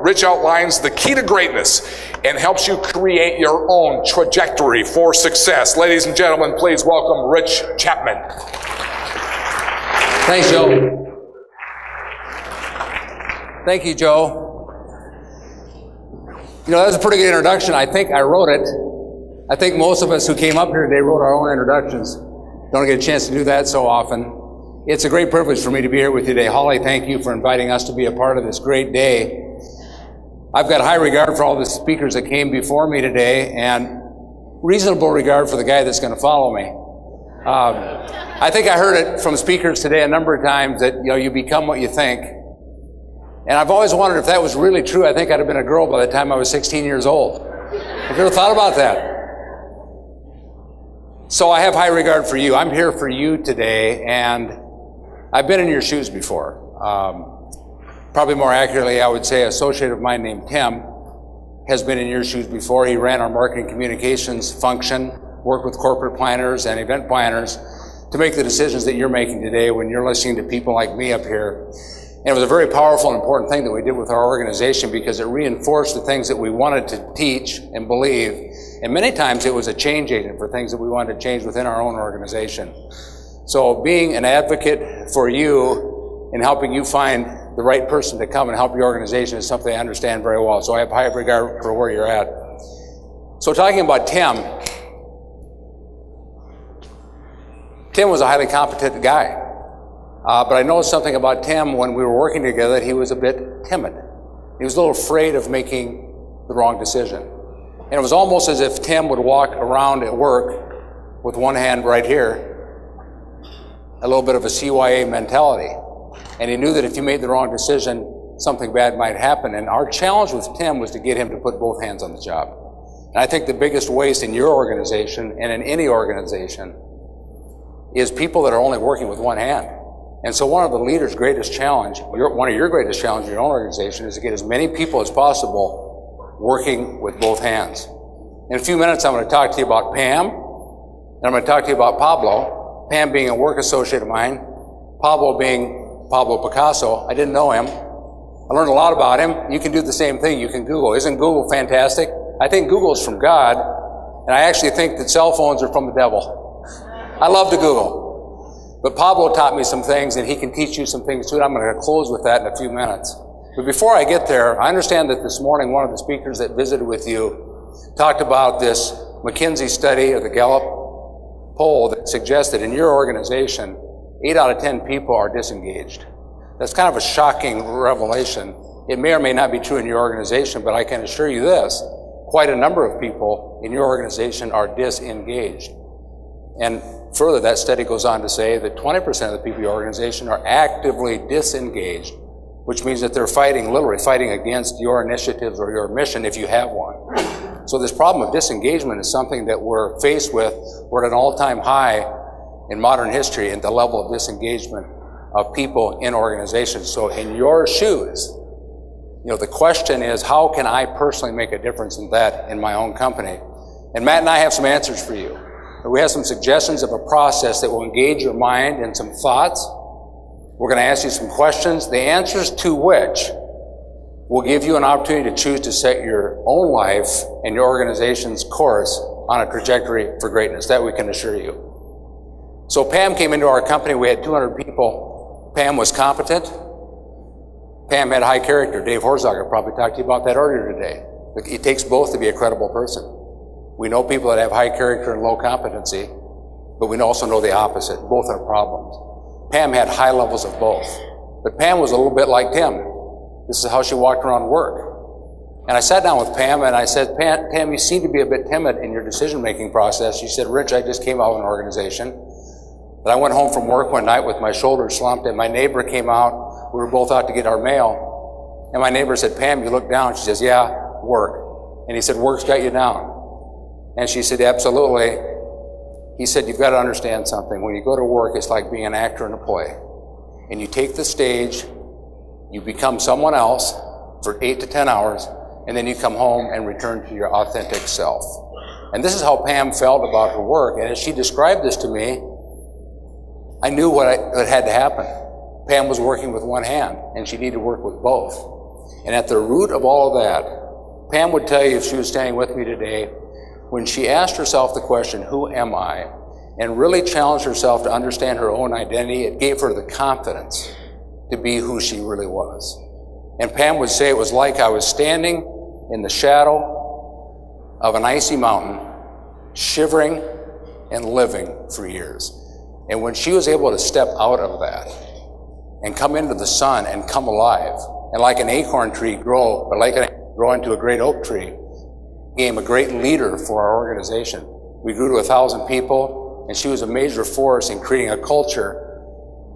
Rich outlines the key to greatness and helps you create your own trajectory for success. Ladies and gentlemen, please welcome Rich Chapman. Thanks, Joe. Thank you, Joe. You know, that was a pretty good introduction. I think I wrote it. I think most of us who came up here today wrote our own introductions. Don't get a chance to do that so often. It's a great privilege for me to be here with you today. Holly, thank you for inviting us to be a part of this great day. I've got high regard for all the speakers that came before me today and reasonable regard for the guy that's going to follow me. I think I heard it from speakers today a number of times that, you become what you think. And I've always wondered if that was really true. I think I'd have been a girl by the time I was 16 years old. Have you ever thought about that? So I have high regard for you. I'm here for you today, and I've been in your shoes before. Probably more accurately, I would say an associate of mine named Tim has been in your shoes before. He ran our marketing communications function, worked with corporate planners and event planners to make the decisions that you're making today when you're listening to people like me up here. And it was a very powerful and important thing that we did with our organization because it reinforced the things that we wanted to teach and believe. And many times it was a change agent for things that we wanted to change within our own organization. So being an advocate for you and helping you find the right person to come and help your organization is something I understand very well. So I have high regard for where you're at. So talking about Tim was a highly competent guy. But I noticed something about Tim when we were working together, that he was a bit timid. He was a little afraid of making the wrong decision. And it was almost as if Tim would walk around at work with one hand right here, a little bit of a CYA mentality. And he knew that if you made the wrong decision, something bad might happen. And our challenge with Tim was to get him to put both hands on the job. And I think the biggest waste in your organization and in any organization is people that are only working with one hand. And so one of the leader's greatest challenge, one of your greatest challenges in your own organization is to get as many people as possible working with both hands. In a few minutes, I'm going to talk to you about Pam, and I'm going to talk to you about Pablo. Pam being a work associate of mine, Pablo being Pablo Picasso. I didn't know him. I learned a lot about him. You can do the same thing. You can Google. Isn't Google fantastic? I think Google is from God, and I actually think that cell phones are from the devil. I love to Google. But Pablo taught me some things, and he can teach you some things too, and I'm going to close with that in a few minutes. But before I get there, I understand that this morning one of the speakers that visited with you talked about this McKinsey study or the Gallup poll that suggests that in your organization, 8 out of 10 people are disengaged. That's kind of a shocking revelation. It may or may not be true in your organization, but I can assure you this, quite a number of people in your organization are disengaged. And further, that study goes on to say that 20% of the people in your organization are actively disengaged, which means that they're literally fighting against your initiatives or your mission if you have one. So this problem of disengagement is something that we're faced with. We're at an all-time high in modern history in the level of disengagement of people in organizations. So in your shoes, the question is, how can I personally make a difference in that in my own company? And Matt and I have some answers for you. We have some suggestions of a process that will engage your mind and some thoughts. We're going to ask you some questions, the answers to which will give you an opportunity to choose to set your own life and your organization's course on a trajectory for greatness. That we can assure you. So Pam came into our company. We had 200 people. Pam was competent. Pam had high character. Dave Horzager probably talked to you about that earlier today. It takes both to be a credible person. We know people that have high character and low competency, but we also know the opposite. Both are problems. Pam had high levels of both. But Pam was a little bit like Tim. This is how she walked around work. And I sat down with Pam and I said, Pam, you seem to be a bit timid in your decision-making process. She said, Rich, I just came out of an organization. But I went home from work one night with my shoulders slumped, and my neighbor came out. We were both out to get our mail. And my neighbor said, Pam, you look down. She says, yeah, work. And he said, work's got you down. And she said, absolutely. He said, you've got to understand something. When you go to work, it's like being an actor in a play. And you take the stage, you become someone else for 8 to 10 hours, and then you come home and return to your authentic self. And this is how Pam felt about her work. And as she described this to me, I knew what had to happen. Pam was working with one hand, and she needed to work with both. And at the root of all of that, Pam would tell you if she was standing with me today, when she asked herself the question, who am I? And really challenged herself to understand her own identity, it gave her the confidence to be who she really was. And Pam would say it was like I was standing in the shadow of an icy mountain, shivering and living for years. And when she was able to step out of that and come into the sun and come alive, and like an acorn tree grow into a great oak tree, became a great leader for our organization. We grew to 1,000 people, and she was a major force in creating a culture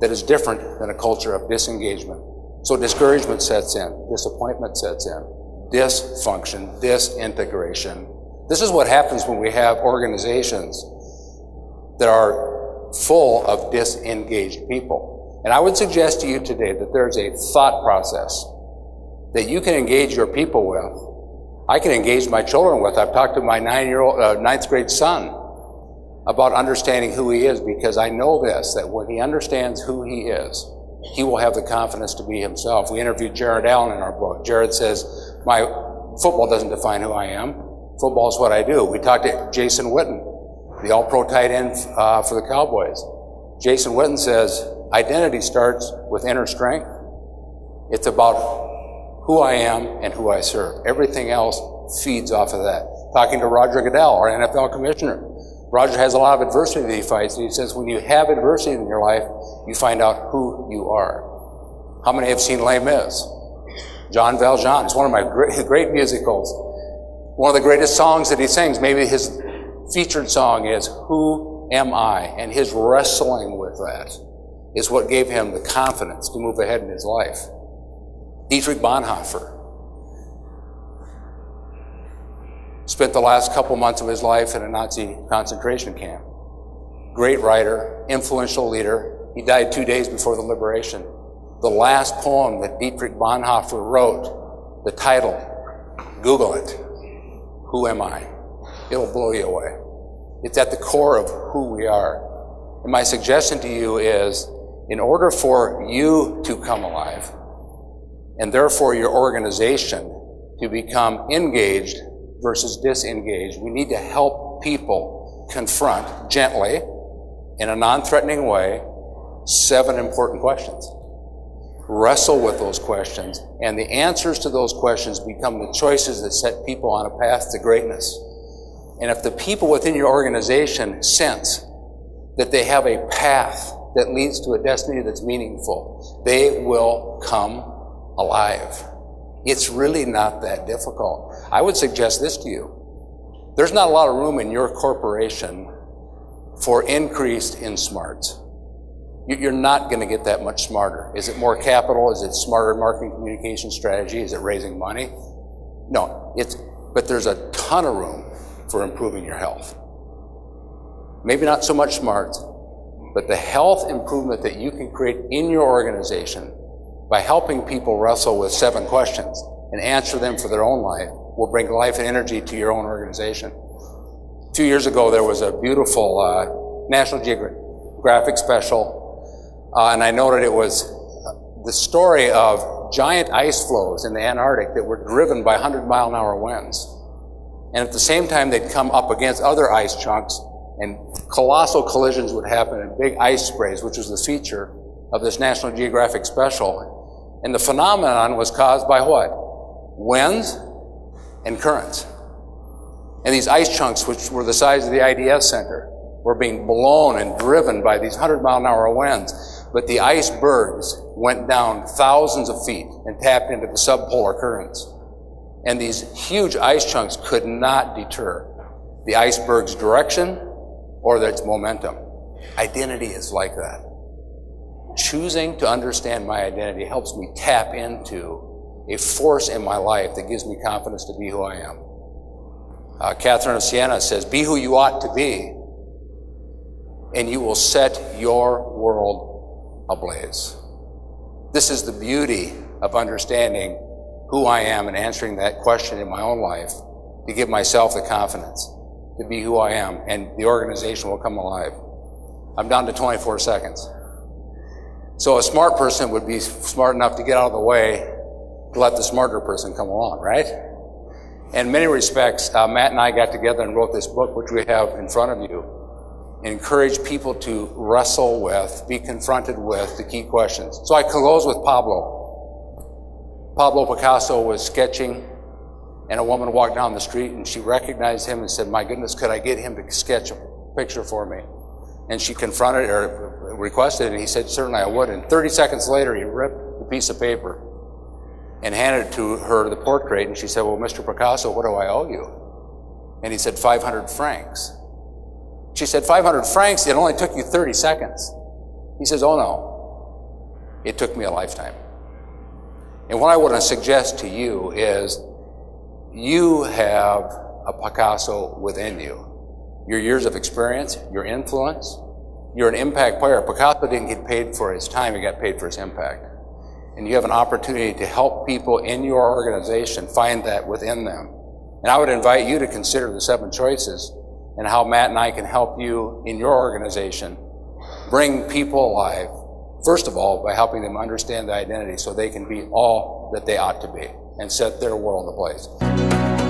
that is different than a culture of disengagement. So discouragement sets in, disappointment sets in, dysfunction, disintegration. This is what happens when we have organizations that are full of disengaged people. And I would suggest to you today that there's a thought process that you can engage your people with. I can engage my children with. I've talked to my ninth grade son about understanding who he is, because I know this, that when he understands who he is, he will have the confidence to be himself. We interviewed Jared Allen in our book. Jared says, my football doesn't define who I am. Football is what I do. We talked to Jason Witten, the all-pro tight end for the Cowboys. Jason Witten says, identity starts with inner strength. It's about who I am and who I serve. Everything else feeds off of that. Talking to Roger Goodell, our NFL commissioner. Roger has a lot of adversity that he fights, and he says when you have adversity in your life, you find out who you are. How many have seen Les Mis? Jean Valjean. It's one of my great musicals. One of the greatest songs that he sings, maybe his featured song, is Who Am I? And his wrestling with that is what gave him the confidence to move ahead in his life. Dietrich Bonhoeffer spent the last couple months of his life in a Nazi concentration camp. Great writer, influential leader. He died 2 days before the liberation. The last poem that Dietrich Bonhoeffer wrote, the title, Google it, Who Am I? It'll blow you away. It's at the core of who we are. And my suggestion to you is, in order for you to come alive, and therefore your organization to become engaged versus disengaged, we need to help people confront gently, in a non-threatening way, 7 important questions. Wrestle with those questions, and the answers to those questions become the choices that set people on a path to greatness. And if the people within your organization sense that they have a path that leads to a destiny that's meaningful, they will come alive. It's really not that difficult. I would suggest this to you. There's not a lot of room in your corporation for increase in smarts. You're not going to get that much smarter. Is it more capital? Is it smarter marketing communication strategy? Is it raising money? No, but there's a ton of room for improving your health. Maybe not so much smarts, but the health improvement that you can create in your organization by helping people wrestle with 7 questions and answer them for their own life will bring life and energy to your own organization. 2 years ago, there was a beautiful National Geographic special, and I noted it was the story of giant ice floes in the Antarctic that were driven by 100-mile-an-hour winds. And at the same time, they'd come up against other ice chunks, and colossal collisions would happen in big ice sprays, which was the feature of this National Geographic special. And the phenomenon was caused by what? Winds and currents. And these ice chunks, which were the size of the IDS Center, were being blown and driven by these 100-mile-an-hour winds. But the icebergs went down thousands of feet and tapped into the subpolar currents. And these huge ice chunks could not deter the iceberg's direction or its momentum. Identity is like that. Choosing to understand my identity helps me tap into a force in my life that gives me confidence to be who I am. Catherine of Siena says, be who you ought to be, and you will set your world ablaze. This is the beauty of understanding who I am and answering that question in my own life, to give myself the confidence to be who I am, and the organization will come alive. I'm down to 24 seconds. So a smart person would be smart enough to get out of the way to let the smarter person come along, right? In many respects, Matt and I got together and wrote this book, which we have in front of you, encourage people to wrestle with, be confronted with the key questions. So I close with Pablo. Pablo Picasso was sketching, and a woman walked down the street, and she recognized him and said, "My goodness, could I get him to sketch a picture for me?" And she confronted or requested it, and he said, "Certainly I would." And 30 seconds later, he ripped the piece of paper and handed it to her, the portrait, and she said, "Well, Mr. Picasso, what do I owe you?" And he said, 500 francs. She said, 500 francs, it only took you 30 seconds. He says, "Oh no, it took me a lifetime." And what I want to suggest to you is you have a Picasso within you. Your years of experience, your influence, you're an impact player. Picasso didn't get paid for his time, he got paid for his impact. And you have an opportunity to help people in your organization find that within them. And I would invite you to consider the 7 choices and how Matt and I can help you in your organization bring people alive, first of all, by helping them understand the identity so they can be all that they ought to be and set their world in place.